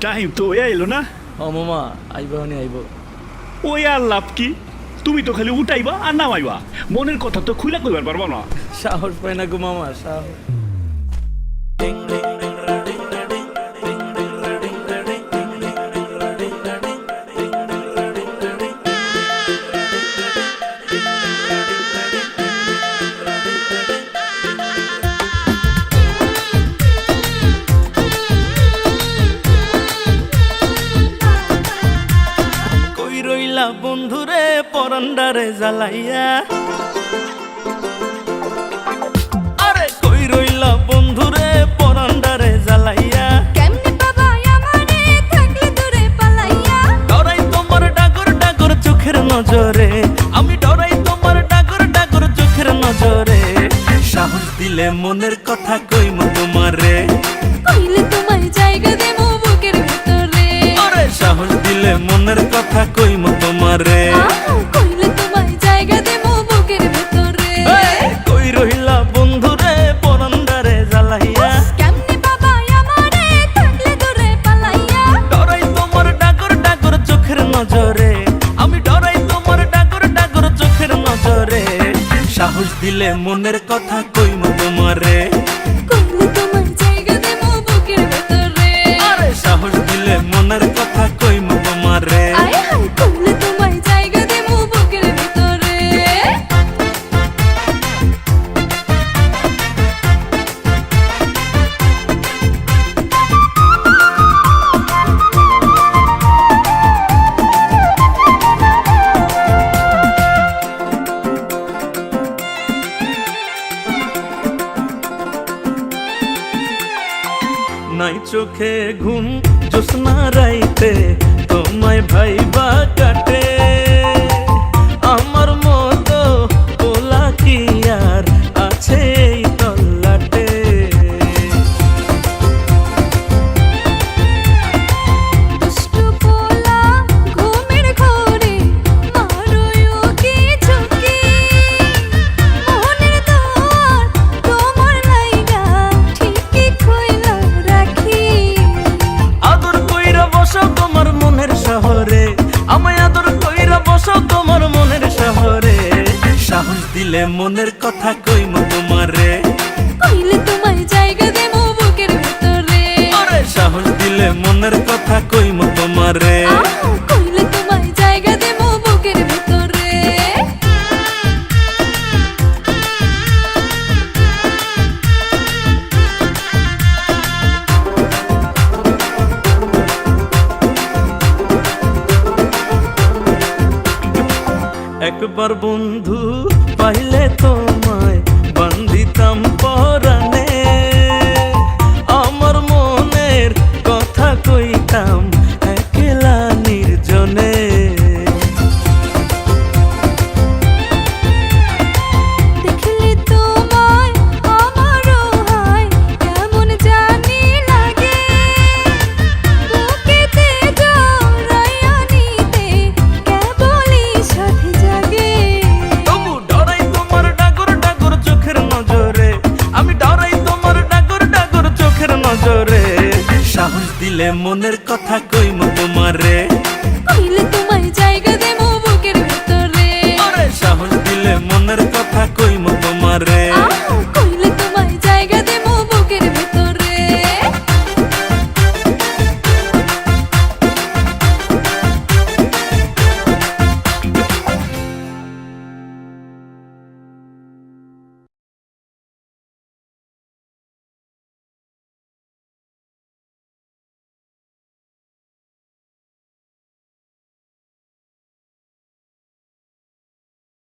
Time তো এলো না। ও মামা আইবা নি আইব। ওই আর লাভ কি, তুমি তো খালি উঠাইবা আর নামাইবা, মনের কথা তো খুলে কইবার পারবা না। সাহস পাই না গো মামা, সাহস। বন্ধুরে পরান্ডারে জ্বালাইয়া, আরে কই রইলা বন্ধুরে পরান্ডারে জ্বালাইয়া, কেমনে বাবা আমারে থাকলে দূরে পালাইয়া, ডরাই তোমার ডাগর ডাগর চোখের নজরে, আমি ডরাই তোমার ডাগর ডাগর চোখের নজরে, সাহস দিলে মনের কথা কইমু তোমারে, কইলে তোমায় জায়গা দেবো বুকের ভেতরে, আরে সাহস দিলে মনের কথা কইমু তোমারে, কইলে তোমায় জায়গা দেবো বুকের ভেতরে। কই রইলা বন্ধুরে পরান্ডারে জ্বালাইয়া, কেমনে বাবা আমারে থাকলে দূরে পালাইয়া, ডরাই তোমার ডাগর ডাগর চোখের নজরে, আমি ডরাই তোমার ডাগর ডাগর চোখের নজরে, সাহস দিলে মনের কথা কইমু তোমারে, কইলে তোমায় জায়গা দেবো বুকের ভেতরে, আরে সাহস দিলে মনের কথা কইমু তোমারে। আয় হায় কইলে তোমায় জায়গা দেবো বুকের ভেতরে। নাই চোখে ঘুম জোৎস্না রাইতে তোমায় ভাইবা কাটে, আমার মতো পোলা কি আর আছে এই তল্লাটে, দুষ্টু পোলা ঘুমের ঘোরে মারোয়ো কি ঝুঁকি, মনের দোয়ার তোমার লাইগা ঠিকই খইলা রাখি, আদর কইরা বসো তোমার মনের শহরে, আমায় আদর কইরা বসো তোমার মনের শহরে, সাহস দিলে মনের কথা কইমু তোমারে, কইলে তোমায় জায়গা দেবো বুকের ভেতরে, আরে সাহস দিলে মনের কথা কইমু তোমারে। কইলে তোমায় জায়গা দেবো বুকের ভেতরে। একবার বন্ধু পাইলে তোমায় বান্ধিতাম পরাণে, আমার মনের কথা কইতাম একলা নির্জনে, দেখলে তোমায় আমারও হয় কেমন জানি লাগে, বুকেতে জড়াইয়া নিতে কেবলই সাথে জাগে, তবু ডরাই তোমার ডাগর ডাগর চোখের নজরে, আমি ডরাই তোমার ডাগর ডাগর চোখের নজরে, সাহস দিলে মনের কথা কইমু তোমারে, কইলে তোমায় জায়গা দেবো বুকের ভেতরে, আরে সাহস দিলে মনের কথা কইমু